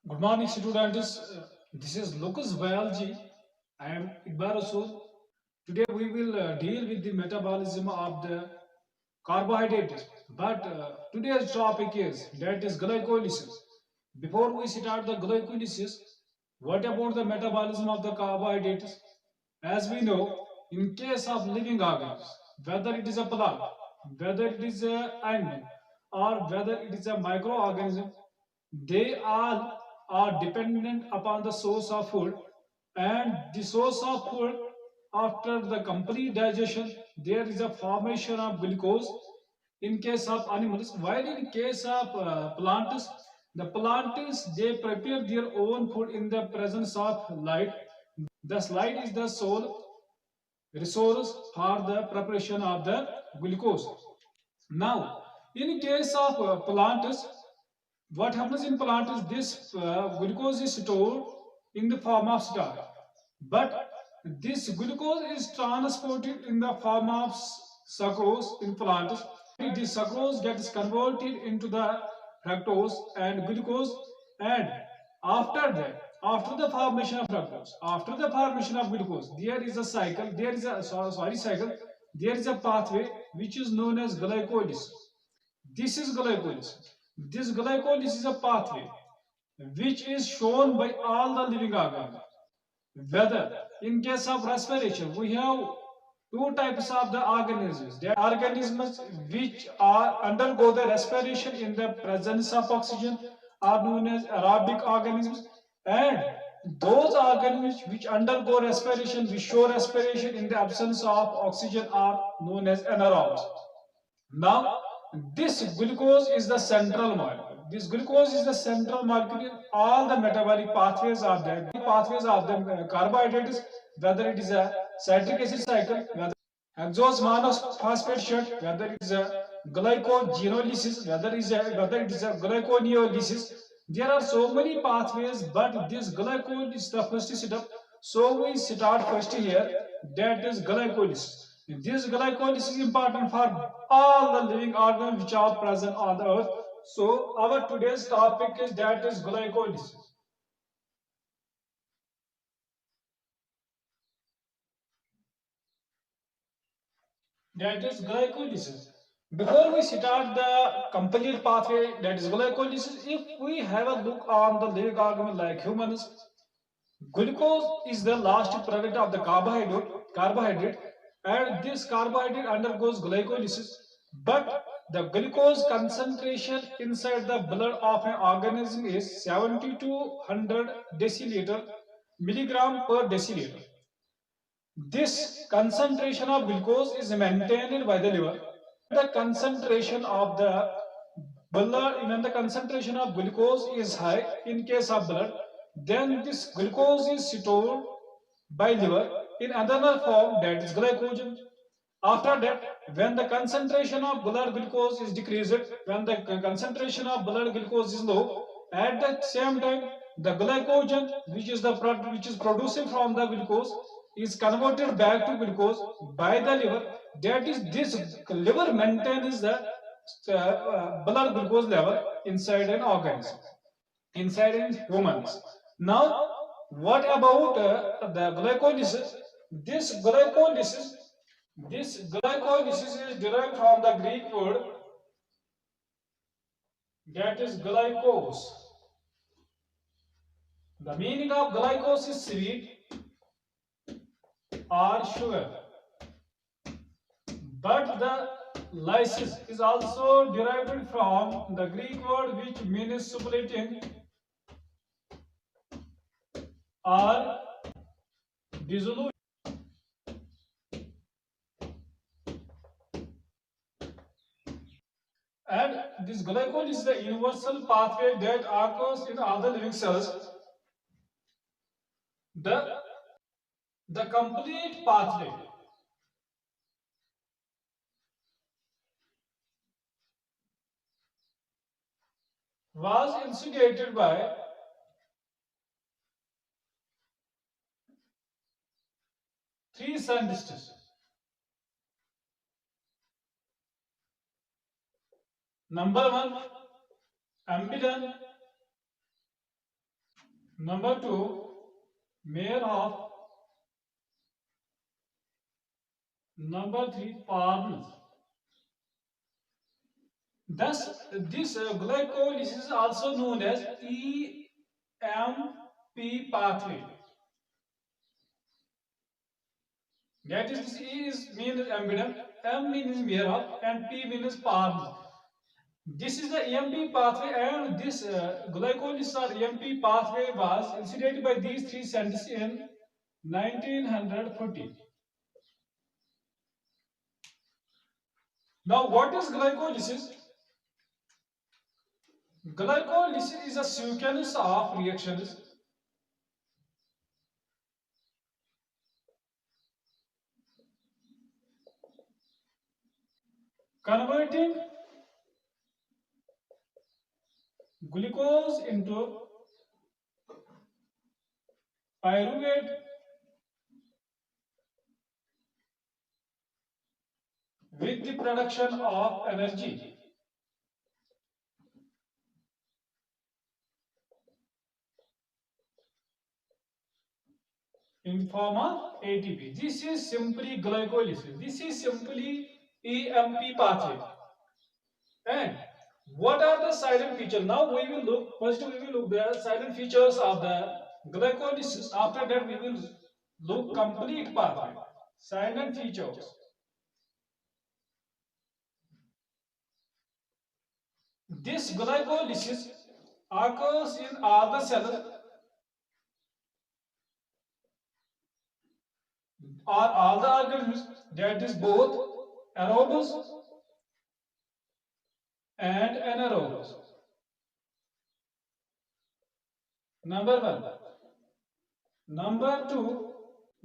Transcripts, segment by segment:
Good morning, students. This is Lucas Biology. I am Iqbal Rasool. Today we will deal with the metabolism of the carbohydrates. But today's topic is that is glycolysis. Before we start the glycolysis, what about the metabolism of the carbohydrates? As we know, in case of living organisms, whether it is a plant, whether it is an animal, or whether it is a microorganism, they all are dependent upon the source of food, and the source of food, after the complete digestion, there is a formation of glucose in case of animals, while in case of plants, the plants they prepare their own food in the presence of light. Thus light is the sole resource for the preparation of the glucose. Now in case of plants, what happens in plant is this glucose is stored in the form of starch, but this glucose is transported in the form of sucrose in plants. This sucrose gets converted into the fructose and glucose, and after the formation of fructose, after the formation of glucose, there is a cycle, there is a cycle, there is a pathway which is known as glycolysis. This is glycolysis. This glycolysis is a pathway which is shown by all the living organisms. Whether in case of respiration, we have two types of the organisms. There are organisms which are undergo the respiration in the presence of oxygen are known as aerobic organisms, and those organisms which undergo respiration, which show respiration in the absence of oxygen are known as anaerobes. Now, this glucose is the central molecule. This glucose is the central molecule in all the metabolic pathways are there. Pathways of the carbohydrates, whether it is a citric acid cycle, whether hexose monophosphate shift, whether it is a glycogenolysis, whether it is a glyconeolysis. There are so many pathways, but this glycol is the first step. So we start first here. That is glycolysis. This glycolysis is important for all the living organs which are present on the earth. So our today's topic is that is glycolysis. That is glycolysis. Before we start the complete pathway, that is glycolysis, if we have a look on the living organ like humans, glucose is the last product of the carbohydrate, and this carbohydrate undergoes glycolysis. But the glucose concentration inside the blood of an organism is 70 to 100 deciliter milligram per deciliter. This concentration of glucose is maintained by the liver. The concentration of the blood, when the concentration of glucose is high in case of blood, then this glucose is stored by liver in another form, that is glycogen. After that, when the concentration of blood glucose is decreased, when the concentration of blood glucose is low, at the same time, the glycogen, which is the product which is produced from the glucose, is converted back to glucose by the liver. That is, this liver maintains the blood glucose level inside an organism, inside in humans. Now, what about the glycolysis? This glycolysis, this glycolysis is derived from the Greek word that is glycos. The meaning of glycos is sweet or sugar, but the lysis is also derived from the Greek word which means splitting or dissolution. And this glycol is the universal pathway that occurs in all the living cells. The, the complete pathway was instigated by three scientists. Number one, Ambidan, Number two, male half. Number three, palms. Thus, this glycolysis is also known as EMP pathway. That is, this E is means embedment, M means male half, and P means palms. This is the EMP pathway, and this glycolysis or EMP pathway was elucidated by these three scientists in 1940. Now, what is glycolysis? Glycolysis is a sequence of reactions converting glucose into pyruvate with the production of energy in form of ATP. This is simply glycolysis. This is simply EMP pathway. And what are the silent features? Now we will look, first we will look the silent features of the glycolysis. After that we will look complete pathway. Silent features. This glycolysis occurs in all the cells or all the organisms, that is both aerobes and anaerobes. Number one. Number two,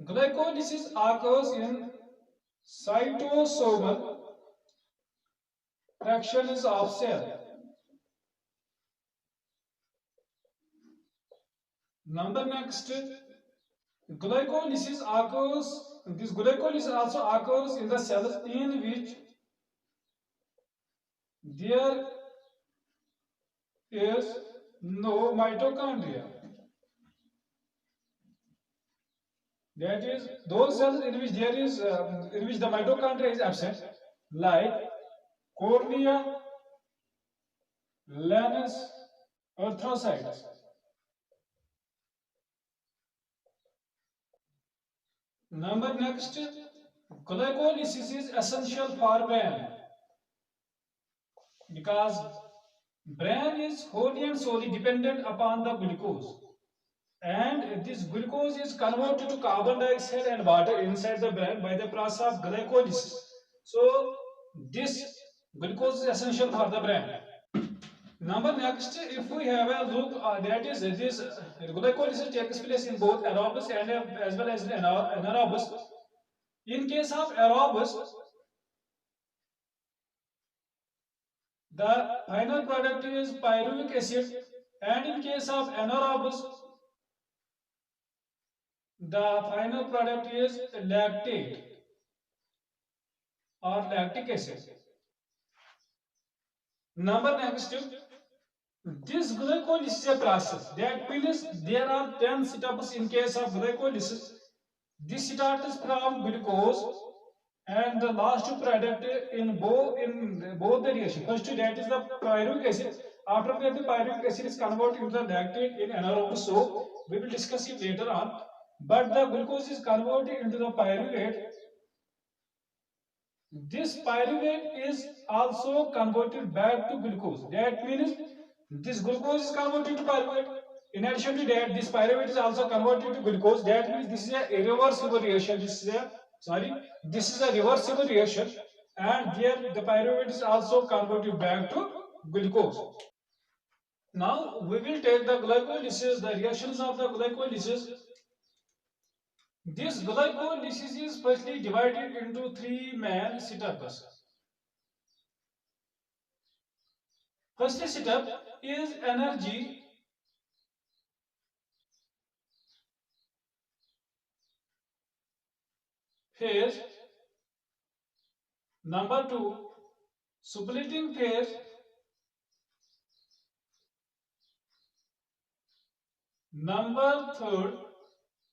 glycolysis occurs in cytosomal fractions of cell. Number next, glycolysis occurs. This glycolysis also occurs in the cells in which there is no mitochondria. That is, those cells in which there is in which the mitochondria is absent, like cornea, lanus, erythrocytes. Number next, glycolysis is essential for brain because brain is wholly and solely dependent upon the glucose, and this glucose is converted to carbon dioxide and water inside the brain by the process of glycolysis. So this glucose is essential for the brain. Number next, if we have a look, that is this glycolysis takes place in both aerobes and as well as in anaerobes. In case of aerobes, the final product is pyruvic acid, and in case of anaerobes, the final product is lactate or lactic acid. Number next, this glycolysis is a process. That means there are 10 steps in case of glycolysis. This starts from glucose and the last product in both the reaction. First, that is the pyruvic acid. After that, the pyruvic acid is converted into the lactate in anaerobic. So we will discuss it later on. But the glucose is converted into the pyruvate. This pyruvate is also converted back to glucose. That means this glucose is converted to pyruvate. In addition to that, this pyruvate is also converted to glucose. That means this is a irreversible reaction. This is a reversible reaction, and here the pyruvate is also converted back to glucose. Now we will take the glycolysis, the reactions of the glycolysis. This glycolysis is firstly divided into three main steps. First step is energy phase. Number two, splitting phase. Number third,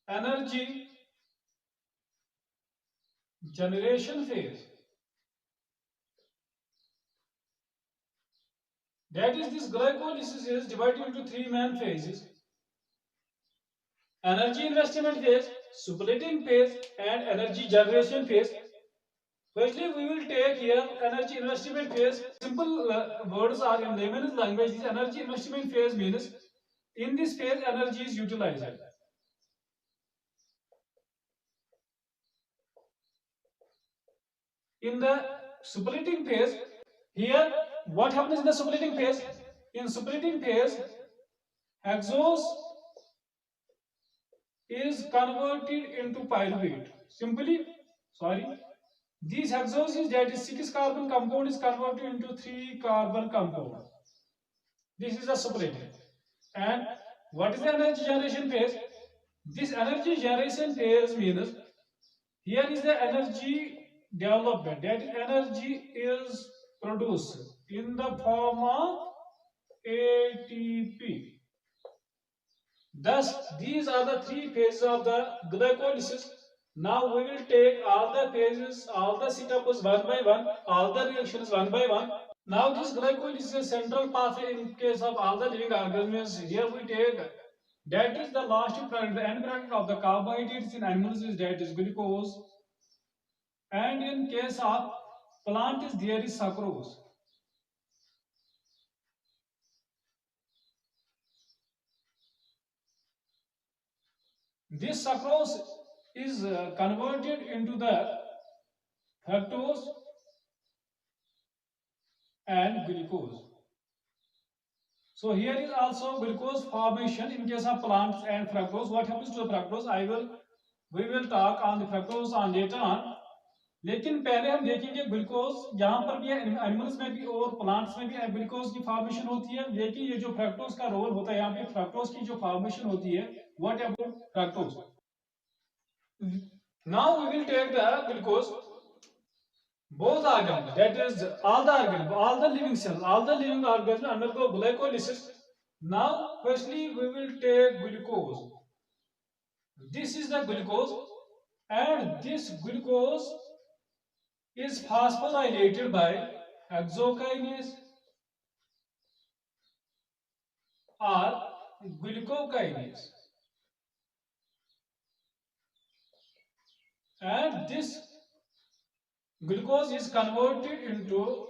energy generation phase. That is, this glycolysis is divided into three main phases: energy investment phase, splitting phase, and energy generation phase. Firstly, we will take here energy investment phase. Simple words are in layman's language. This energy investment phase means in this phase energy is utilized. In the splitting phase, here what happens in the splitting phase? In splitting phase, hexose is converted into pyruvate. Simply, sorry, these hexoses, that is 6 carbon compound, is converted into 3 carbon compound. This is a splitting. And what is the energy generation phase? This energy generation phase means here is the energy development. That energy is produced in the form of ATP. Thus, these are the three phases of the glycolysis. Now we will take all the phases, all the steps one by one, all the reactions one by one. Now this glycolysis is a central pathway in case of all the living organisms. Here we take, that is the last product, the end product of the carbohydrates in animals is, that is glucose, and in case of plant is, there is sucrose. This sucrose is converted into the fructose and glucose. So here is also glucose formation in case of plants and fructose. What happens to the fructose? We will talk on the fructose on later on. लेकिन पहले हम देखेंगे glucose, यहाँ पर भी animals में भी और प्लांट्स में भी ग्लूकोज की फॉर्मेशन होती है, लेकिन ये जो फ्रक्टोज का रोल होता है यहाँ पे, फ्रक्टोज की जो फॉर्मेशन होती है, what about fructose? Now we will take the glucose, both organs, that is all the organs, all the living cells, all the living organisms undergo glycolysis. Now firstly we will take glucose. This is the glucose, and this glucose is phosphorylated by hexokinase or glucokinase, and this glucose is converted into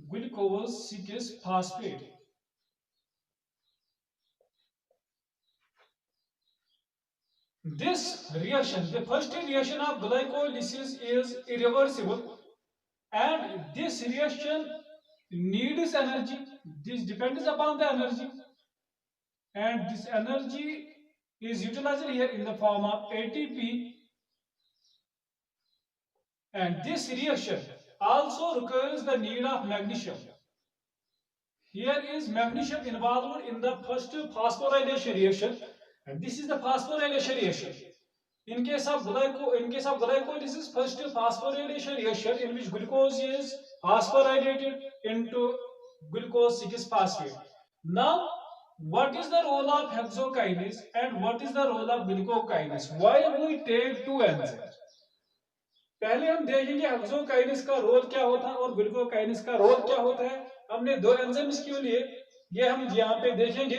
glucose 6 phosphate. This reaction, the first reaction of glycolysis, is irreversible, and this reaction needs energy. This depends upon the energy, and this energy is utilized here in the form of ATP, and this reaction also requires the need of magnesium. Here is magnesium involved in the first phosphorylation reaction, and this is the phosphorylation reaction. In case of glycolysis, first phosphorylation reaction in which glucose is phosphorylated into glucose 6 phosphate. Now, what is the role of hexokinase and what is the role of glucokinase? Why we take two enzymes? पहले हम देखेंगे hexokinase का role क्या होता है और glucokinase का role क्या होता है. हमने दो एंजाइम्स क्यों लिए, ये हम यहाँ पे देखेंगे.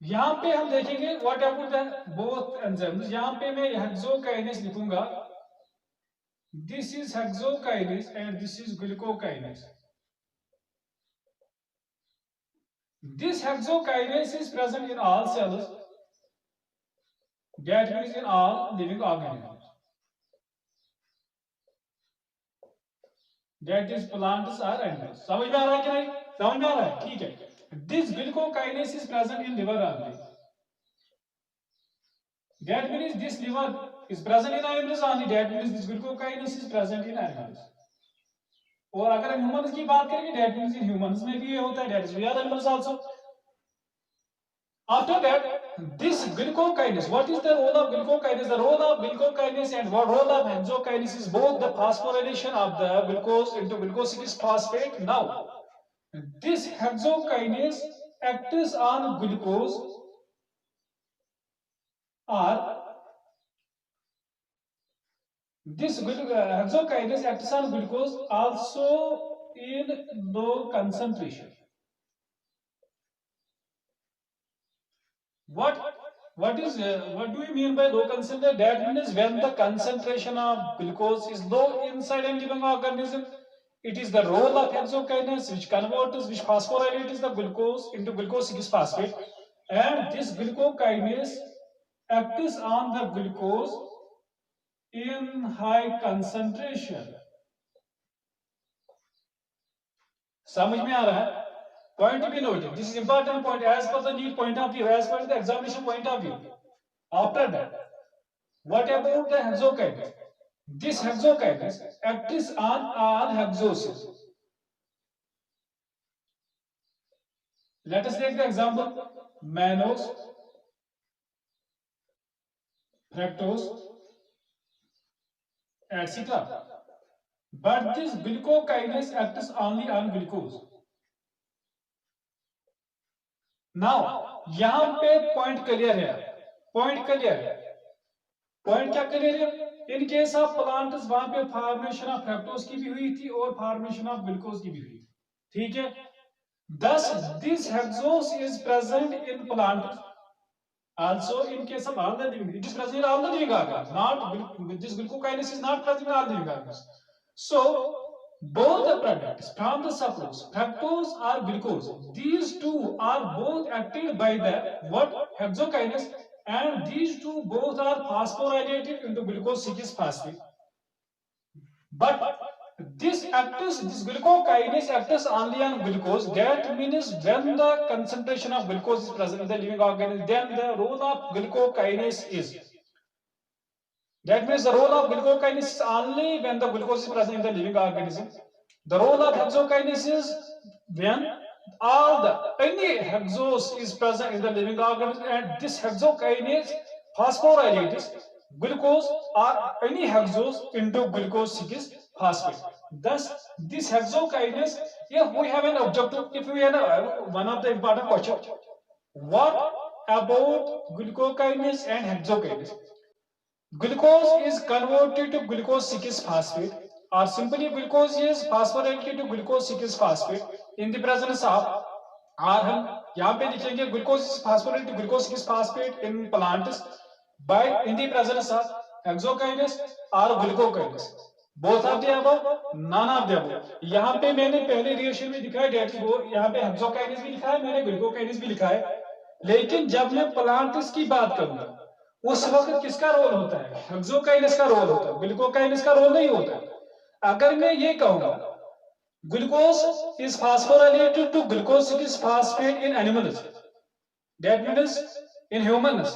यहाँ पे हम देखेंगे what about the both enzymes. यहाँ पे मैं हेक्सोकाइनेस लिखूंगा. This is hexokinase and this is glucokinase. This hexokinase is present in all cells, that means in all living organisms. That is plants or animals. समझ में आ रहा है कि नहीं? समझ में आ रहा है? ठीक है. This glucokinase is present in liver only. That means this liver is present in animals only. That means this glucokinase is present in animals. और अगर हम ह्यूमंस की बात करेंगे, that means in humans में भी ये होता है. That is we are animals also. After that, this glucokinase, what is the role of glucokinase? The role of glucokinase and what role of hexokinase is both the phosphorylation of the glucose into glucose 6 phosphate. Now, this hexokinase acts on glucose are this hexokinase acts on glucose also in low concentration. What what do we mean by low concentration? That means when the concentration of glucose is low inside a living organism, it is the role of hexokinase which converts, which phosphorylates the glucose into glucose 6-phosphate, and this glucokinase acts on the glucose in high concentration. समझ में आ रहा है? Point to be noted. This is important point as per the need point of view, as per the examination point of view. After that, what about the hexokinase? This hexokinase acts on all hexoses. Let us take the example mannose, fructose, etc. But this glucokinase acts only on glucose. Now, यहाँ पे point clear है, point clear है, point क्या clear है? In case of plants वहां पे formation of fructose की भी हुई थी और formation of glucose की भी हुई, ठीक है? Thus, this hexose is present in plants. Also, in case of all the living, it is present in all the living organs. Not this glucokinase is not present in all living organs. So, both the products from the sucrose, fructose or glucose, these two are both acted by the what hexokinase, and these two both are phosphorylated into glucose 6-phosphate. But this glucokinase acts only on glucose. That means when the concentration of glucose is present in the living organism, then the role of glucokinase is. That means the role of glucokinase is only when the glucose is present in the living organism. The role of hexokinase is when any hexose is present in the living organism, and this hexokinase phosphorylates glucose or any hexose into glucose 6-phosphate. Thus, this hexokinase, if we have an objective, if we have one of the important questions, what about glucokinase and hexokinase? Glucose is converted to glucose 6-phosphate, or simply glucose is phosphorylated to glucose 6-phosphate in the presence of, और हम यहाँ पे लिखेंगे glucose is phosphorylated to glucose 6-phosphate in plants by in the presence of hexokinase or glucokinase. Both of the above, none of the above. यहाँ पे मैंने पहले reaction में दिखाया डेट वो यहाँ पे hexokinase भी लिखा है, मैंने glucokinase भी लिखा है, लेकिन जब मैं प्लांट्स की बात करूंगा उस वक्त किसका रोल होता है? हेक्सोकाइनेस का रोल होता है, ग्लूकोकाइनेस का रोल नहीं होता। अगर मैं ये कहूंगा glucose is phosphorylated to glucose 6-phosphate in animals, that means in humans,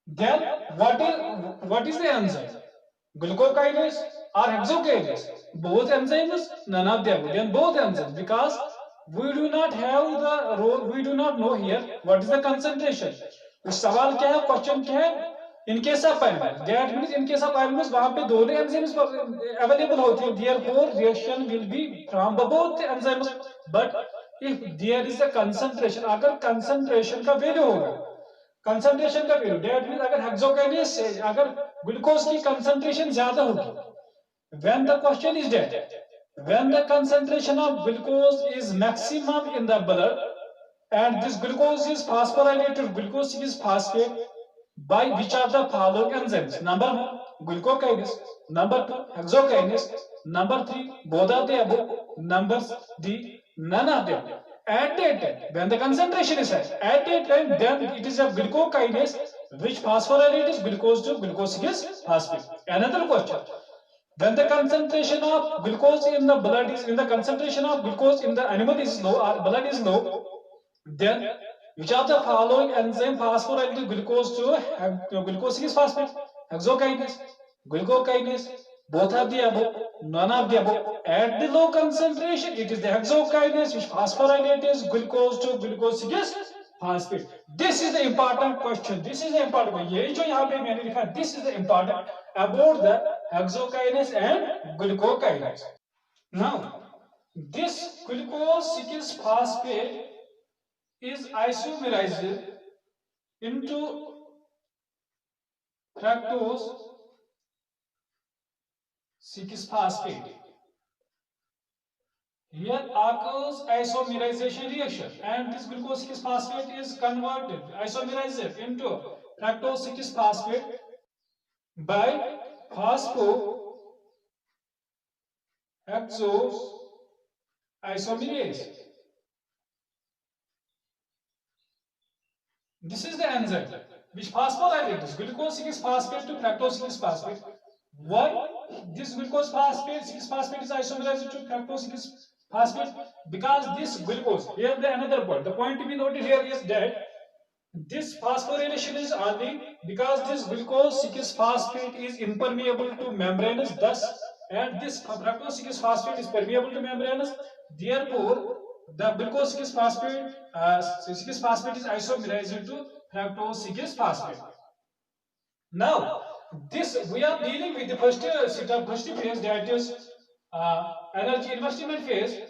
then what is the enzyme? Glucokinase or hexokinase? Both enzymes? None of them. Then both enzymes, because we do not have the role, we do not know here what is the concentration. उस सवाल क्या है, question क्या है? In case of animal, that means in case of animals वहां पे दोनों enzymes available होती है, therefore reaction will be from both enzymes. But if there is a concentration, अगर कंसंट्रेशन का वैल्यू होगा, कंसंट्रेशन का वैल्यू, दैट मींस अगर हेक्सोकाइनेस से अगर ग्लूकोज की कंसंट्रेशन ज्यादा होगी, when the question is that when the concentration of glucose is maximum in the blood and this glucose is phosphorylated to glucose 6-phosphate by which are the following enzymes? Number 1, glucokinase. Number 2, hexokinase. Number 3, both of the above. Number D, none of them. At that time, when the concentration is high, at that time, then it is a glucokinase which phosphorylates glucose to glucose 6-phosphate. Another question. When the concentration of glucose in the blood is, in the concentration of glucose in the animal is low or blood is low, then which of the following enzyme phosphorylates glucose to glucose 6-phosphate? Hexokinase, glucokinase, both of the above, none of the above. At the low concentration, it is the hexokinase which phosphorylates glucose to glucose 6-phosphate. This is the important question. This is the important question. ये जो यहाँ पे मैंने लिखा, this is the important about the hexokinase and glucokinase. Now, this glucose 6-phosphate is isomerized into fructose 6 phosphate. Here occurs isomerization reaction, and this glucose 6 phosphate is converted, isomerized into fructose 6 phosphate by phosphohexose isomerase. This is the enzyme which phosphorylates this glucose 6 phosphate to fructose 6 phosphate. Why this glucose phosphate 6 phosphate is isomerized to fructose 6 phosphate? Because this glucose, here the another point. The point to be noted here is that this phosphorylation is only because this glucose 6 phosphate is impermeable to membranes, thus, and this fructose 6 phosphate is permeable to membranes. Therefore, the glucose 6 phosphate, 6 phosphate is isomerized to fructose 6 phosphate. Now, this we are dealing with the first phase, that is energy investment phase.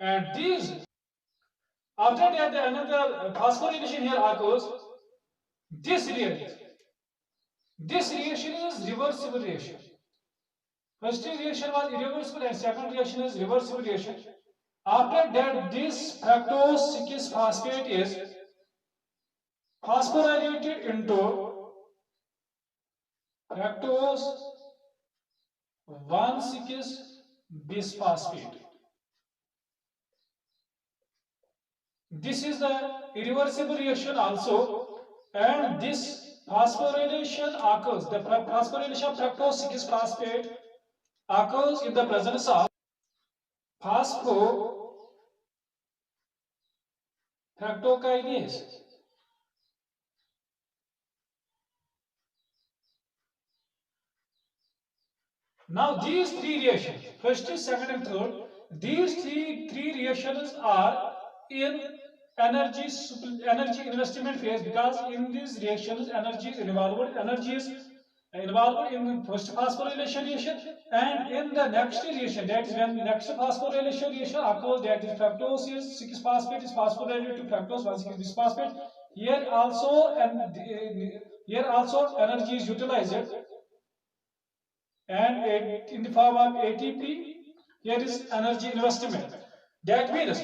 And these, after that, another phosphorylation here occurs. This reaction, this reaction is reversible reaction. First reaction was irreversible and second reaction is reversible reaction. After that, this fructose 6 phosphate is phosphorylated into fructose 1,6 bisphosphate. This is the irreversible reaction also, and this phosphorylation occurs, the phosphorylation of fructose 6 phosphate occurs in the presence of phosphofructokinase. Now these three reactions, first, second and third, these three reactions are in energy investment phase, because in these reactions energy is involved. Energy is involved in first phosphorylation reaction, and in the next reaction, that is when next phosphorylation reaction occurs, that is fructose 6 phosphate is phosphorylated to fructose 1,6 bisphosphate. Here also, here also energy is utilized, and in the form of ATP. Here is energy investment. That means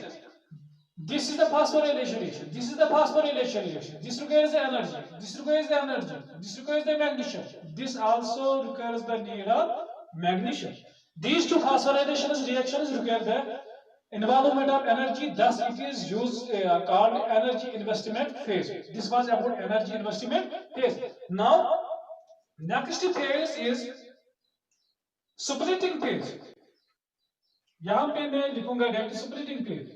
this is the phosphorylation reaction. This is the phosphorylation reaction. This requires the energy. This requires the energy. This requires the magnesium. This also requires the need of magnesium. These two phosphorylation reactions require the involvement of energy. Thus, it is used called energy investment phase. This was about energy investment phase. Now, next phase is splitting phase. यहां पे मैं लिखूंगा direct splitting phase.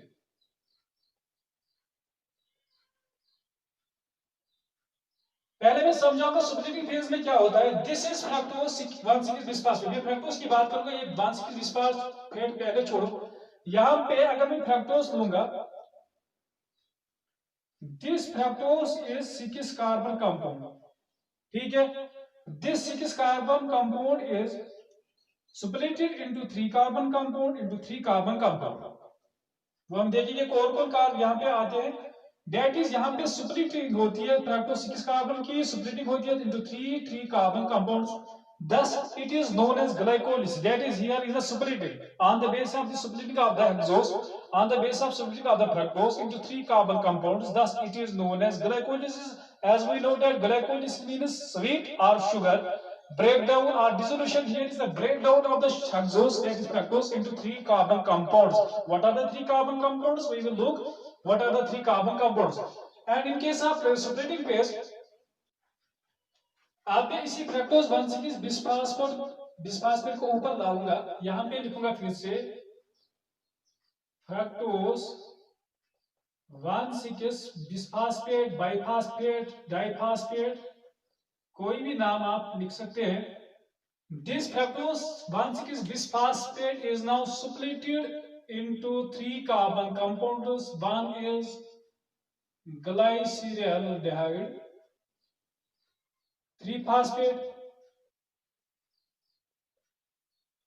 पहले मैं समझाऊंगा splitting phase में क्या होता है. This is fructose 1,6 बिस्फास्फेट. मैं फ्रक्टोज की बात करूंगा, ये 1,6 बिस्फास्फेट पहले छोड़ो. यहां पे अगर मैं फ्रक्टोज लूंगा, this fructose is 6 carbon compound. ठीक है. This 6 carbon compound is splitted into 3 carbon compound into 3 carbon compound. वो हम देखेंगे कौन कौन कार्ब यहाँ पे आते हैं. That is, यहाँ पे splitting होती है फ्रक्टोज 6 कार्बन की, splitting होती है into 3 carbon compounds. Thus, it is known as glycolysis. That is, here is a splitting on the basis of the splitting of the hexose, on the basis of splitting of the fructose into 3 carbon compounds. Thus, it is known as glycolysis. As we know that glycolysis means sweet or sugar breakdown or dissolution. Here is the breakdown of the hexose, that is fructose, into 3 carbon compounds. What are the 3 carbon compounds? We will look what are the 3 carbon compounds. And in case of splitting phase, आप इसी fructose 1,6 बिस्फास्फेट को ऊपर लाऊंगा. यहां पे लिखूंगा फिर से फ्रक्टोज 1,6 बिस्फास्फेट, बाइफास्फेट, डाइफास्फेट, कोई भी नाम आप लिख सकते हैं. This fructose 1,6 bisphosphate is now splitted into 3 carbon compounds. One is glyceraldehyde 3 phosphate,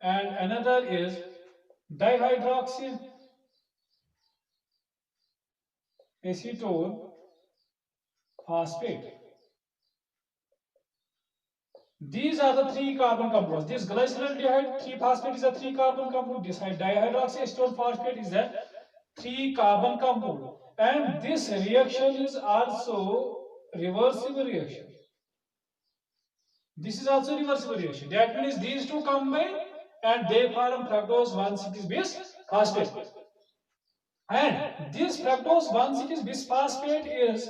and another is dihydroxy acetone phosphate. These are the three carbon compounds. This glyceraldehyde 3-phosphate is a 3-carbon compound. This dihydroxyacetone phosphate is a 3-carbon compound. And this reaction is also reversible reaction. This is also reversible reaction. That means these two combine and they form fructose 1,6-bis phosphate. And this fructose 1,6-bis phosphate is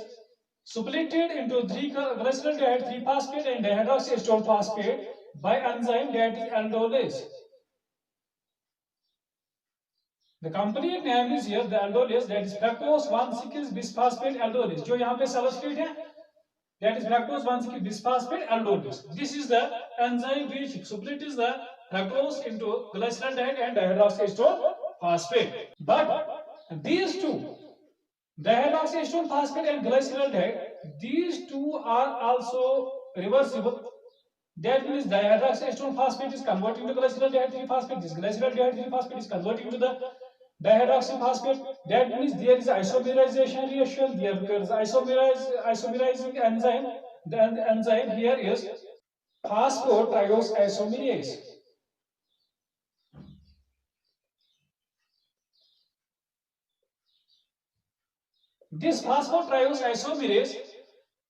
splitted into 3 glyceraldehyde 3-phosphate and dihydroxyacetone phosphate by enzyme that is aldolase. The complete name is here the aldolase, that is fructose 1,6-bis phosphate aldolase. जो यहाँ पे substrate है, that is fructose 1,6-bis phosphate aldolase. This is the enzyme which splits the fructose into glyceraldehyde and dihydroxyacetone phosphate. But these two, dihydroxyacetone phosphate and glyceraldehyde, these two are also reversible. That means dihydroxyacetone phosphate is converting to glyceraldehyde 3-phosphate. This glyceraldehyde 3-phosphate is converting to the dihydroxy phosphate. That means there is isomerization reaction. There occurs isomerizing enzyme. The enzyme here is phosphotriose isomerase. This phosphotriose isomerase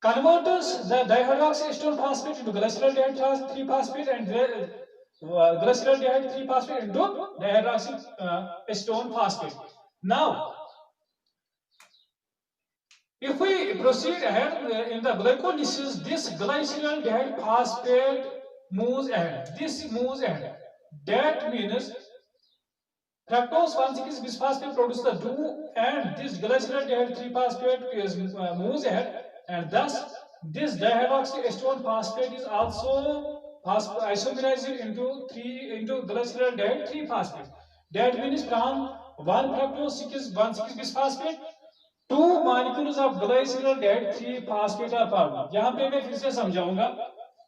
converts the dihydroxyacetone phosphate into glyceraldehyde 3-phosphate and glyceraldehyde 3-phosphate into dihydroxyacetone phosphate. Now, if we proceed ahead in the glycolysis, this glyceraldehyde phosphate moves ahead. This moves ahead. That means fructose 1,6-bis phosphate produces the DOO, and this glyceraldehyde 3-phosphate is moves ahead, and thus this dihydroxyacetone phosphate is also isomerized into glyceraldehyde 3-phosphate. That means from one fructose 1,6-bis phosphate, 2 molecules of glyceraldehyde 3-phosphate are formed. यहाँ पे मैं फिर से समझाऊंगा.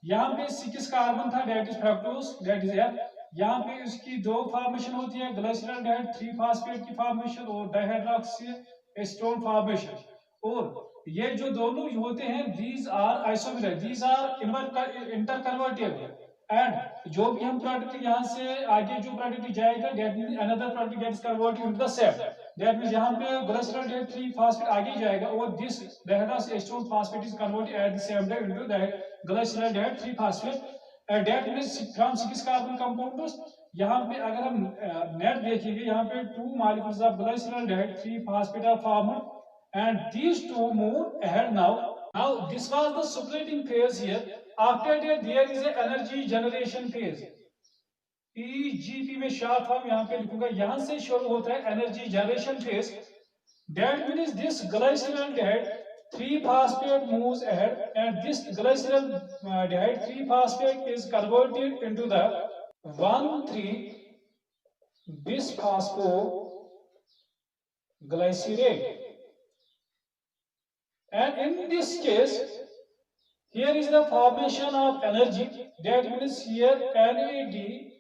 यहाँ पे 6 carbon था, that is fructose, that is F. यहाँ पे उसकी दो फॉर्मेशन होती है, ग्लाइसरॉल्डेहाइड 3-phosphate की फॉर्मेशन और डाइहाइड्रोक्सी फॉर्मेशन. और ये जो दोनों होते हैं, these are isomerized, these are interconvertible. And जो भी हम प्रोडक्ट यहाँ से आगे जो प्रोडक्ट जाएगा, that means another product gets converted into the same. That means यहाँ पे glyceraldehyde 3-phosphate आगे जाएगा और this dihydroxyacetone phosphate is converted at the same time into the glyceraldehyde 3-phosphate. And that means from 6 carbon compounds, यहाँ पे अगर हम net देखेंगे, यहाँ पे 2 molecules of glyceraldehyde 3-phosphate are formed, and these two move ahead now. Now this was the splitting phase here. After that there is a energy generation phase. EGP में short form यहाँ पे लिखूंगा. यहाँ से शुरू होता है energy generation phase. That means this glyceraldehyde 3-phosphate moves ahead, and this glyceraldehyde 3-phosphate is converted into the 1,3-bisphosphoglycerate. And in this case, here is the formation of energy. That means here NAD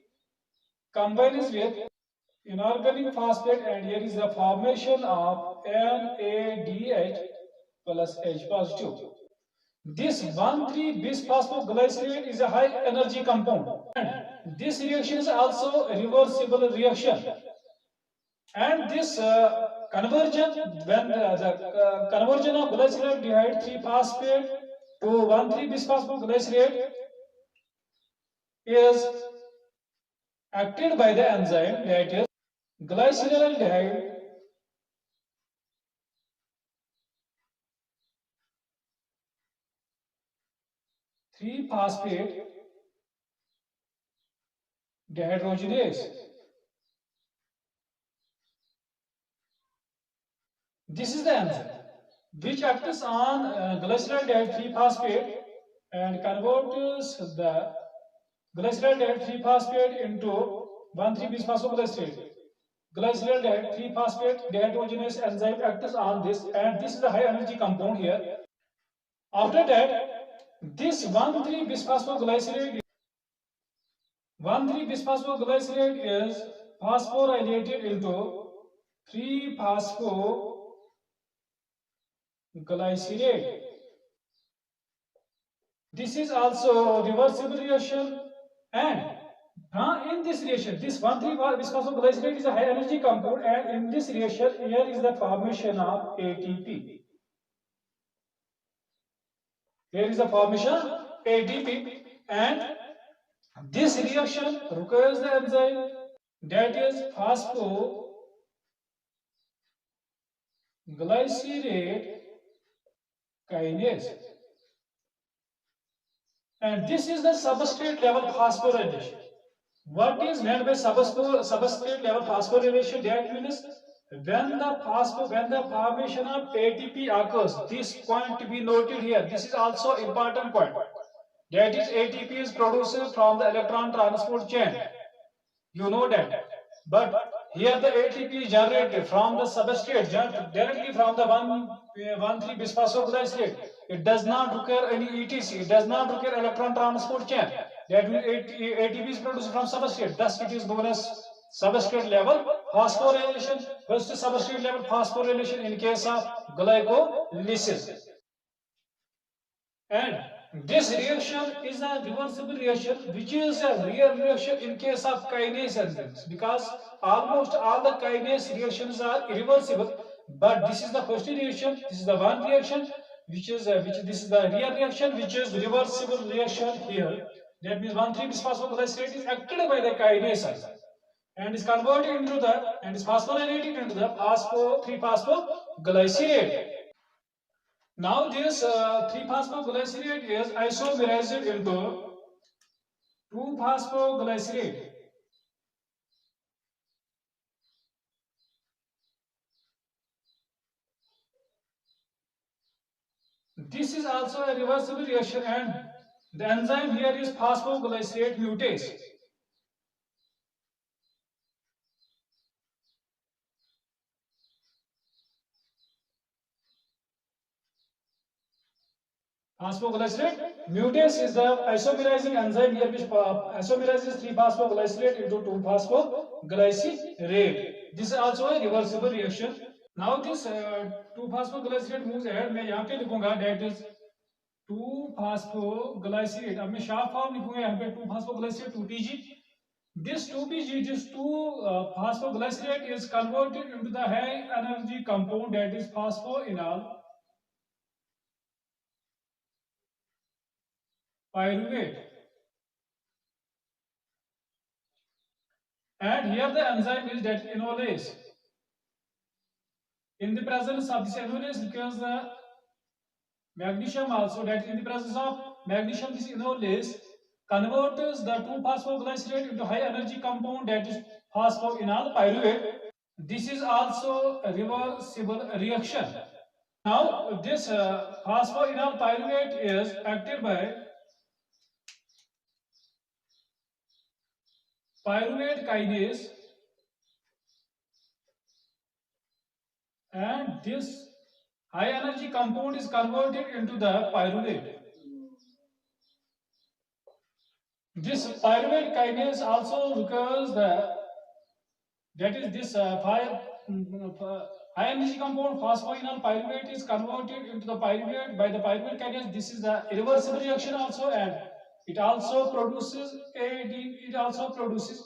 combines with inorganic phosphate, and here is the formation of NADH plus H positive. This 1,3-bisphosphoglycerate is a high energy compound, and this reaction is also a reversible reaction. And this conversion, when the conversion of glyceraldehyde 3-phosphate to 1,3-bisphosphoglycerate is acted by the enzyme, that is glyceraldehyde 3-phosphate dehydrogenase. This is the enzyme which acts on glyceraldehyde 3-phosphate and converts the glyceraldehyde 3-phosphate into 1,3-bisphosphoglycerate. Glyceraldehyde 3-phosphate dehydrogenase enzyme acts on this, and this is the high energy compound here. After that, this 1,3-bisphosphoglycerate 1,3 bisphosphoglycerate is phosphorylated into 3 phosphoglycerate. This is also reversible reaction, and in this reaction, this 1,3 bisphosphoglycerate is a high energy compound, and in this reaction, here is the formation of ATP. Here is the formation ATP, and this reaction requires the enzyme that is phosphoglycerate kinase, and this is the substrate level phosphorylation. What is meant by substrate level phosphorylation? That means when the formation of ATP occurs, this point to be noted here. This is also important point. That is, ATP is produced from the electron transport chain. You know that. But here the ATP is generated from the substrate, directly from the 1,3 bisphosphoglycerate. It does not require any ETC. It does not require electron transport chain. That means ATP is produced from substrate. Thus, it is known as substrate level phosphorylation. First, substrate level phosphorylation in case of glycolysis. And this reaction is a reversible reaction, which is a real reaction in case of kinase enzymes, because almost all the kinase reactions are irreversible. But this is the first reaction. This is the one reaction which is this is the real reaction, which is reversible reaction here. That means 1,3 bisphosphoglycerate is acted by the kinase enzyme and is converted into the and is phosphorylated into the 3 phosphoglycerate. Now this 3-phosphoglycerate is isomerized into 2-phosphoglycerate. This is also a reversible reaction, and the enzyme here is phosphoglycerate mutase. Phosphoglycerate mutase is the isomerizing enzyme here which isomerizes 3-phosphoglycerate into 2-phosphoglycerate. This is also a reversible reaction. Now this 2-phosphoglycerate moves ahead. मैं यहाँ पे लिखूंगा that is 2-phosphoglycerate. अब मैं sharp form लिखूंगा यहाँ पे 2-phosphoglycerate 2PG. This 2PG, this 2-phosphoglycerate is converted into the high energy compound that is phosphoenol pyruvate. And here the enzyme is that enolase. In the presence of this enolase, because the magnesium also, that in the presence of magnesium, this enolase converts the 2-phosphoglycerate into high energy compound that is phosphoenol pyruvate. This is also a reversible reaction. Now this phosphoenol pyruvate is acted by pyruvate kinase, and this high energy compound is converted into the pyruvate. This pyruvate kinase also occurs that is this high energy compound phosphoenol pyruvate is converted into the pyruvate by the pyruvate kinase. This is the irreversible reaction also, and it also produces it also produces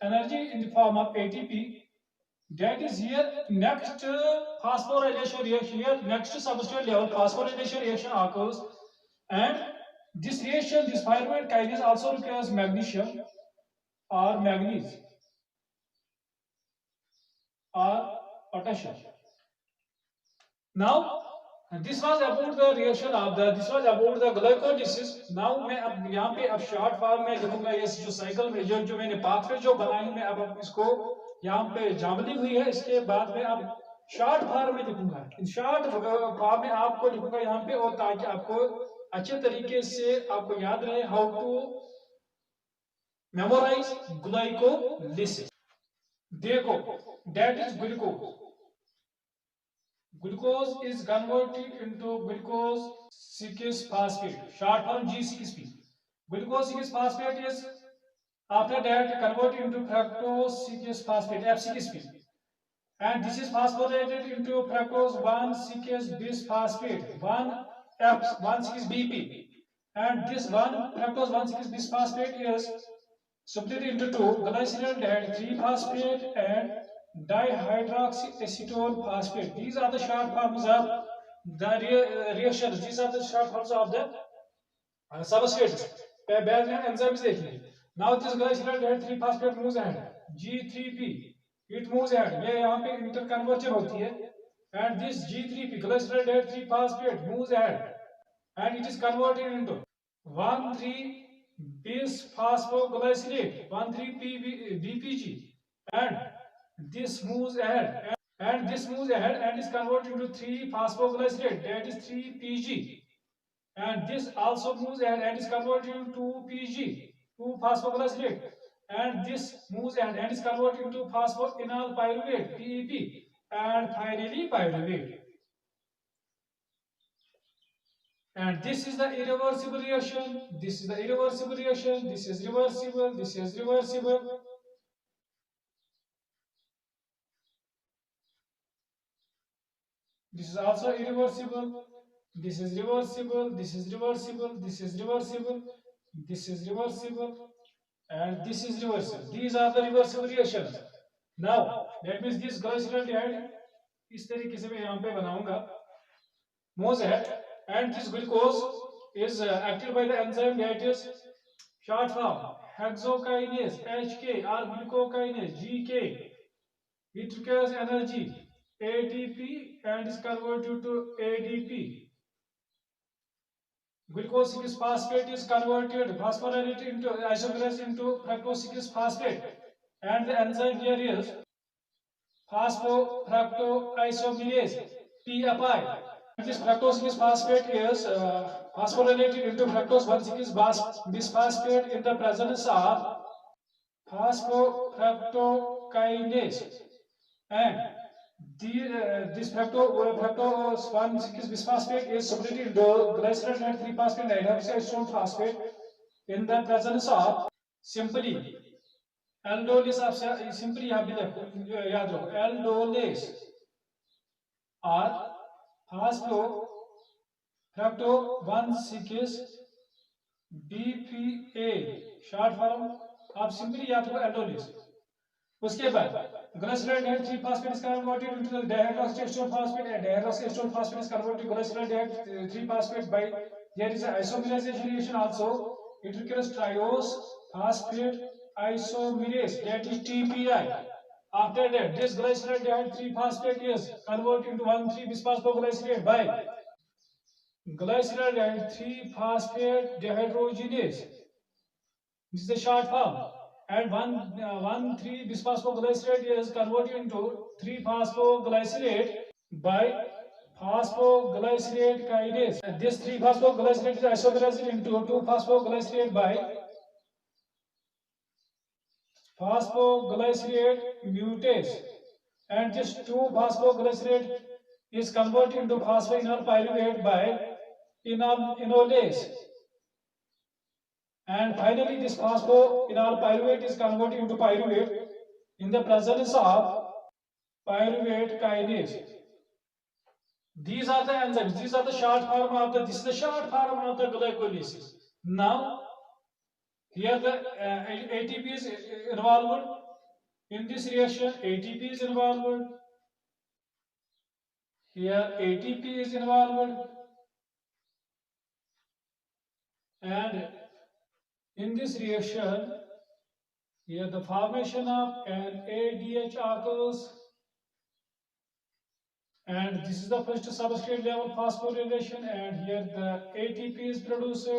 energy in the form of ATP. That is here next phosphorylation reaction. Here next substrate level phosphorylation reaction occurs, and this reaction, this pyruvate kinase also requires magnesium or manganese or potassium. Now this was about the reaction of the this was about the glycolysis. Now मैं अब यहाँ पे अब short form में लिखूंगा ये जो cycle में जो मैंने पाथवे जो बनाई मैं अब इसको यहाँ पे जामली हुई है, इसके बाद में अब शॉर्ट फॉर्म में लिखूंगा, शॉर्ट फॉर्म में आपको लिखूंगा यहाँ पे, और ताकि आपको अच्छे तरीके से आपको याद रहे हाउ टू मेमोराइज ग्लाइकोलिसिस. देखो that is glucose. Glucose is converted into glucose 6 phosphate, short form G6P. Glucose 6 phosphate is After that, convert into fructose 6 phosphate F6P, and this is phosphorylated into fructose 1,6 bisphosphate 1,6-BP, and this 1 fructose 1,6 bisphosphate is split into two: glycerol 3-phosphate and dihydroxyacetone phosphate. These are the short forms of the reactions. These are the short forms of the substrates. बाद में enzymes देखेंगे. Now this glycerol 3-phosphate moves ahead. G3P it moves ahead. ये यहाँ पे interconversion होती है. And this G3P glycerol 3-phosphate moves ahead, and it is converted into 1,3 bisphosphoglycerate 1,3-BPG, and this moves ahead and this moves ahead and is converted into 3-phosphoglycerate, that is 3-PG, and this also moves ahead and is converted into 2-PG 2-phosphoglycerate, and this moves ahead and is converted into phosphoenol pyruvate PEP, and finally pyruvate. And this is the irreversible reaction, this is the irreversible reaction, this is reversible, this is reversible. This is also irreversible, this is reversible, this is reversible, this is reversible, this is reversible, and this is reversible. These are the reversible reactions. Now, that means this glyceraldehyde इस तरीके से मैं यहाँ पे बनाऊंगा moves ahead, and this glucose is acted by the enzyme that is short form hexokinase HK or glucokinase GK. It requires energy ATP and is converted to ADP. Glucose 6 phosphate is converted phosphorylated into isomerase into fructose 6 phosphate, and the enzyme here is phosphofructoisomerase PFI. This fructose 6 phosphate is phosphorylated into fructose 1,6 bisphosphate in the presence of phosphofructokinase, and this fructose 1,6 bisphosphate is split into glycerol 3-phosphate and hydroxyacetone phosphate in the presence of simply aldolase. आप simply यहाँ भी याद रखो aldolase or phosphofructo 1,6 BPA short form आप simply याद रखो aldolase. उसके बाद glycerol 3-phosphate is converted into the dihydroxyacetone phosphate, and dihydroxyacetone phosphate is converted to glycerol 3-phosphate by there is an isomerization reaction also. It requires triose phosphate isomerase, that is TPI. After that, this glycerol 3-phosphate is converted into 1,3 bisphosphoglycerate by glycerol 3-phosphate dehydrogenase. This is the short form. And 1,3 bisphosphoglycerate is converted into 3-phosphoglycerate by phosphoglycerate kinase. And this 3-phosphoglycerate is isomerized into 2-phosphoglycerate by phosphoglycerate mutase, and this 2-phosphoglycerate is converted into phosphoenol pyruvate by enolase. And finally, this phosphoenol pyruvate is converted into pyruvate in the presence of pyruvate kinase. These are the enzymes. These are the short form of the. This is the short form of the glycolysis. Now, here the ATP is involved in this reaction. ATP is involved. Here ATP is involved, and in this reaction, here the formation of an ADH occurs, and this is the first substrate level phosphorylation, and here the ATP is produced,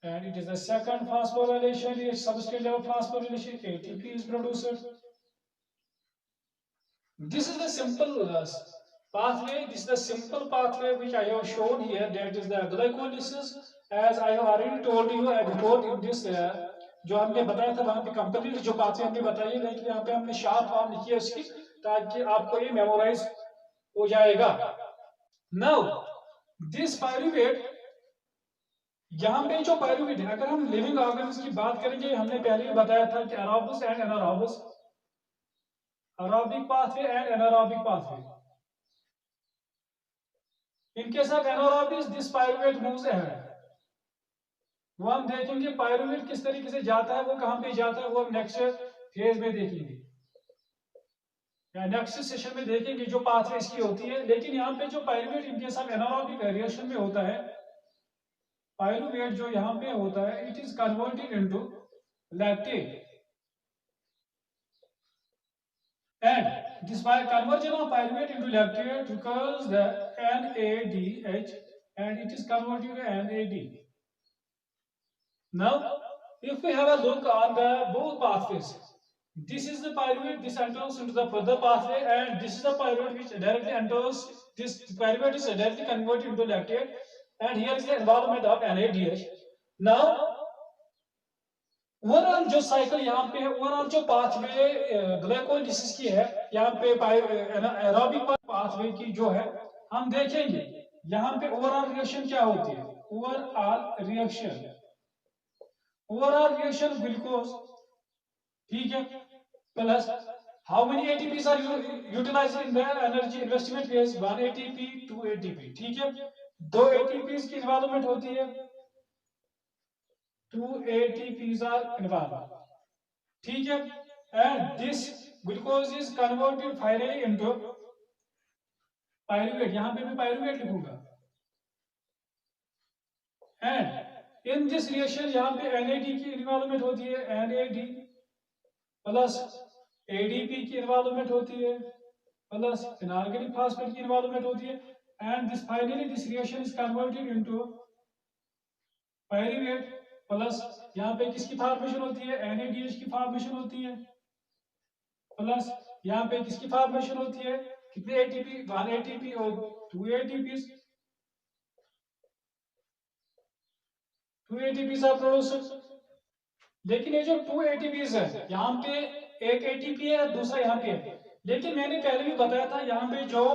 and it is the second phosphorylation, substrate level phosphorylation, ATP is produced. This is the simple pathway. This is the simple pathway which I have shown here, that is the glycolysis. As I have already told you before in this जो हमने बताया था वहां पे complete जो बातें हमने बताई, लेकिन यहाँ पे हमने शॉर्ट फॉर्म लिखी है उसकी, ताकि आपको ये मेमोराइज हो जाएगा. Now this pyruvate यहाँ पे जो पायरुवेट है, अगर हम लिविंग ऑर्गेनिज्म की बात करेंगे, हमने पहले ही बताया था कि aerobic and anaerobic, aerobic pathway and anaerobic pathway. In case of anaerobic, this pyruvate moves ahead. वो हम देखेंगे पायरुवेट किस तरीके से जाता है, वो कहाँ पे जाता है, वो हम नेक्स्ट फेज में देखेंगे या नेक्स्ट सेशन में देखेंगे जो पाथवे इसकी होती है। लेकिन यहाँ पे जो pyruvate in case of anaerobic reaction में होता है, पायरुवेट जो यहाँ पे होता है, it is converted into lactate, and this conversion of pyruvate into lactate recurs the NADH and it is converted to NAD. Now, if we have a look on the both pathways, this is the pyruvate, this enters into the further pathway, and this is the pyruvate which directly enters, this pyruvate is directly converted into lactate, and here is the involvement of NADH. Now, overall जो cycle यहाँ पे है, overall जो pathway glycolysis की है, यहाँ पे aerobic pathway की जो है, हम देखेंगे यहाँ पे ओवरऑल रिएक्शन क्या होती है। ओवरऑल रिएक्शन ग्लूकोज, ठीक है, plus how many ATPs are utilized in the energy investment phase, 1 ATP 2 ATP, ठीक है, 2 एटीपीज की इन्वॉल्वमेंट होती है, 2 ATPs are involved, ठीक है, and this glucose is converted finally into pyruvate, यहाँ पे मैं pyruvate लिखूंगा, and in this reaction यहाँ पे NAD की इन्वॉल्वमेंट होती है, NAD प्लस ADP की इन्वॉल्वमेंट होती है, प्लस इनऑर्गेनिक फास्फेट की इन्वॉल्वमेंट होती है, and this finally this reaction is converted into pyruvate plus यहाँ पे किसकी फॉर्मेशन होती है, NADH की फॉर्मेशन होती है, प्लस यहाँ पे किसकी फॉर्मेशन होती है, कितने एटीपी, 1 एटीपी और 2 एटीपी, 2 एटीपी आर प्रोड्यूस्ड। लेकिन ये जो 2 एटीपी है, यहाँ पे एक एटीपी है, दूसरा यहाँ पे है, लेकिन मैंने पहले भी बताया था यहाँ पे जो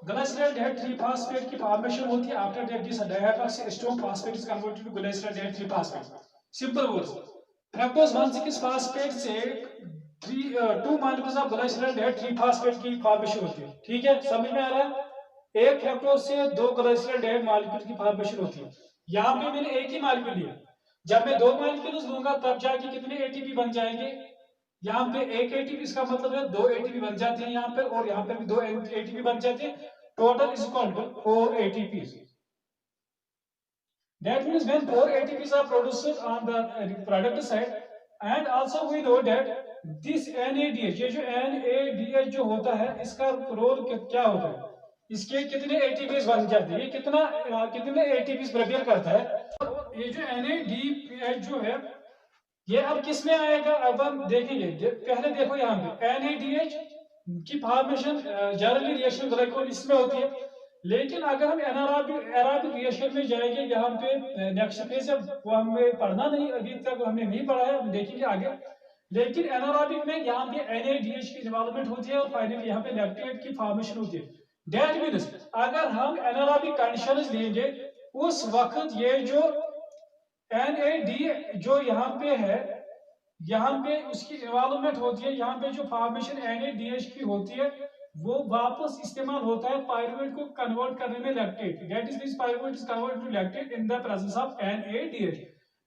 ग्लाइसरॉल 3-फॉस्फेट की फॉर्मेशन होती है after that this dihydroxy phosphate is converted to glycerol 3-फॉस्फेट। सिंपल वर्ड्स, फ्रक्टोज 1,6-फॉस्फेट से 2 मॉलिक्यूल्स ऑफ ग्लाइसरॉल 3-फॉस्फेट की फॉर्मेशन होती है, ठीक है, समझ में आ रहा है। एक फ्रक्टोज से 2 ग्लाइसरॉल मॉलिक्यूल की फॉर्मेशन होती है। यहाँ पे मैंने एक ही मॉलिक्यूल लिया, जब मैं 2 मॉलिक्यूल्स लूंगा तब जाके कितने एटीपी बन जाएंगे, यहाँ पे एक एटीपी, इसका मतलब है 2 एटीपी बन जाते हैं यहाँ पर, और यहाँ पर भी 2 एटीपी बन जाते हैं, total is equal to 4 ATP. That means when 4 ATPs are produced on the product side, and also we know that this NADH, ये जो NADH जो होता है, इसका रोल क्या होता है, इसके कितने ATPs बन जाते हैं, ये कितने ATPs प्रिपेयर करता है। ये जो NADH जो है, ये अब किस में आएगा, अब हम देखेंगे। पहले देखो यहाँ पे NADH की फॉर्मेशन जनरली रिएक्शन ग्लाइकोलाइसिस में होती है, लेकिन अगर हम एनारोबिक रिएक्शन में जाएंगे, यहाँ पे नेक्स्ट फेज है, वो हमें पढ़ना नहीं, अभी तक हमने नहीं पढ़ा है, हम देखेंगे आगे। लेकिन एनारोबिक में यहाँ पे NADH की इन्वॉल्वमेंट होती है और फाइनली यहाँ पे लैक्टेट की फॉर्मेशन होती है। दैट मींस अगर हम एनारोबिक कंडीशंस लेंगे, उस वक्त ये जो NAD जो यहाँ पे है, यहाँ पे उसकी इन्वॉल्वमेंट होती है, यहाँ पे जो फॉर्मेशन NADH की होती है, वो वापस इस्तेमाल होता है पायरुवेट को कन्वर्ट करने में lactate, that is this pyruvate is converted to lactate in the presence of NADH।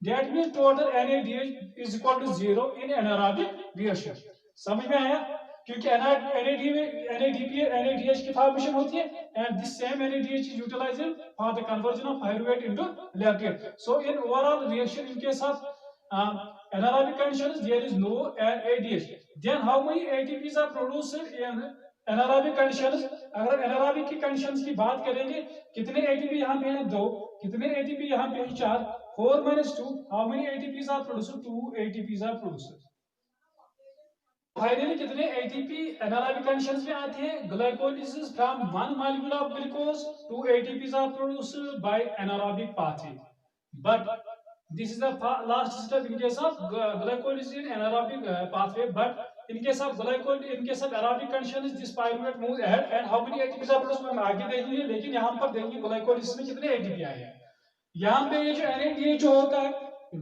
That means total NADH is equal to 0 in anaerobic reaction. समझ में आया, क्योंकि NADH की फॉर्मेशन होती है, and this same NADH is utilized for the conversion of pyruvate into lactate. So in overall reaction इनके साथ anaerobic conditions there is no NADH. Then how many ATPs are produced in anaerobic conditions? अगर anaerobic की conditions की बात करेंगे, कितने ATP यहाँ पे हैं, 2, कितने ATP यहाँ पे हैं, 4, 4 minus 2, how many ATPs are produced? 2 ATPs are produced. Finally कितने ATP anaerobic conditions में आते हैं, glycolysis from 1 molecule of glucose, 2 ATPs are produced by anaerobic pathway. But this is the last step in case of glycolysis in anaerobic pathway. But in case of aerobic conditions, this pyruvate moves ahead, and how many ATPs are produced हम आगे देखेंगे, लेकिन यहाँ पर देखेंगे glycolysis में कितने ATP आए हैं। यहाँ पे ये जो NADH जो होता है,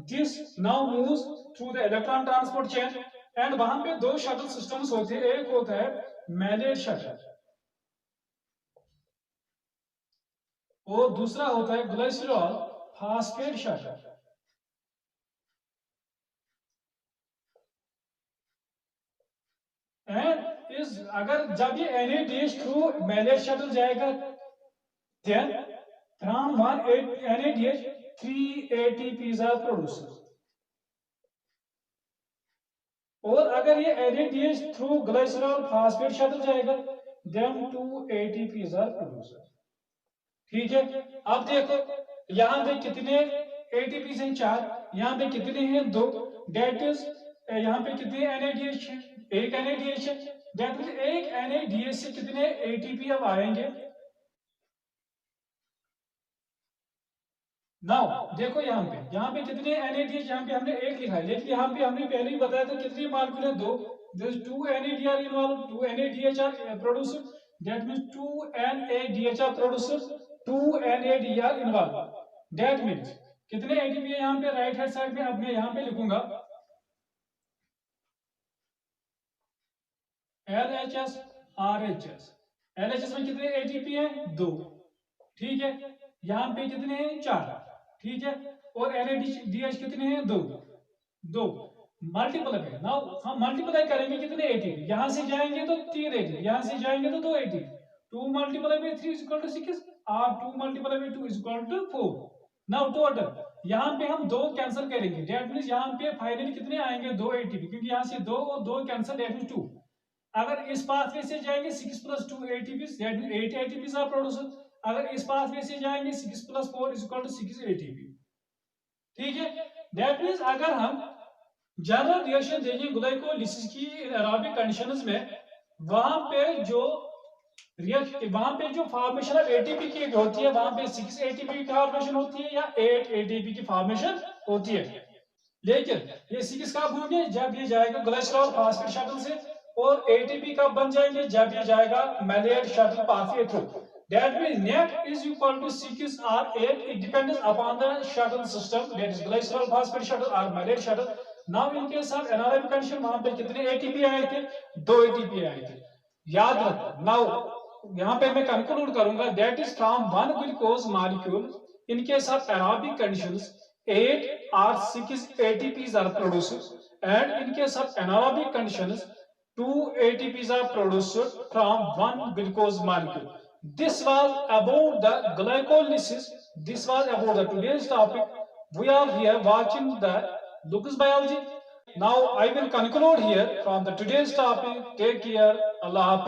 this now moves through the electron transport chain, and वहां पे दो शटल सिस्टम्स होते हैं, एक होता है मैलेट शटल और दूसरा होता है ग्लिसरॉल फास्फेट शटल। एंड इस अगर जब ये NADH थ्रू मैलेट शटल जाएगा, then from one NADH 3 ATPs are produced, और अगर ये NADH through glycerol phosphate shuttle जाएगा, then 2 ATPs are produced। ठीक है, अब देखो यहाँ पे कितने ATPs हैं, 4, यहाँ पे कितने हैं, 2, डेट इज यहाँ पे कितने NADH है, एक NADH है, डेट मीन्स एक NADH से कितने ATP अब आएंगे। नाउ देखो यहाँ पे कितने NADH, यहाँ पे हमने एक लिखा है, लेकिन यहाँ पे हमने पहले ही बताया था कितने मॉलिक्यूल है, 2, this 2 NAD are involved, 2 NADH are produced, that means 2 NADH are produced, 2 NAD are involved, that means कितने ATP है यहाँ पे राइट हैंड साइड में, अब मैं यहाँ पे लिखूंगा LHS RHS, LHS में कितने ATP है, 2, ठीक है, यहाँ पे कितने हैं, 4, ठीक है, और NADH कितने हैं, 2, 2 मल्टीप्लाई है। नाउ हम मल्टीप्लाई करेंगे कितने ATP, यहां से जाएंगे तो 3 ATP, यहां से जाएंगे तो 2 ATP, 2 multiply by 3 is equal to 6 और 2 multiply by 2 is equal to 4। Now total यहां पे हम 2 कैंसिल करेंगे, दैट मींस यहां पे फाइनली कितने आएंगे, 2 ATP, क्योंकि यहां से 2 और 2 कैंसिल, दैट मींस 2। अगर इस पाथवे से जाएंगे 6 + 2 ATP, that means 8 ATPs are produced. अगर इस पाथवे से जाएंगे 6 + 4 इज इक्वल टू 6 ATP, ठीक है, दैट मींस अगर हम जनरल रिएक्शन देंगे ग्लाइकोलिसिस की एनारोबिक कंडीशंस में, वहां पे जो फॉर्मेशन ऑफ एटीपी की होती है, वहां पे 6 एटीपी की फॉर्मेशन होती है या 8 एटीपी की फॉर्मेशन होती है। लेकिन ये 6 कब होंगे, जब ये जाएगा ग्लिसरॉल फास्फेट शटल से, और एटीपी कब बन जाएंगे, जब ये जाएगा malate shuttle pathway through. That means net is equal to 6 or 8. It depends upon the shuttle system, that is glycerol phosphate shuttle or malate shuttle. Now in case of anaerobic condition, वहां पे कितने ATP आए थे, 2 ATP आए थे। याद रखो। Now यहाँ पे मैं कंक्लूड करूंगा, that is from one glucose molecule in case of aerobic conditions 8 or 6 ATPs are produced, and in case of anaerobic conditions 2 ATPs are produced from one glucose molecule. This was about the glycolysis. This was about the today's topic. We are here watching the Lucas biology. Now I will conclude here from the today's topic. Take care. Allah Hafiz.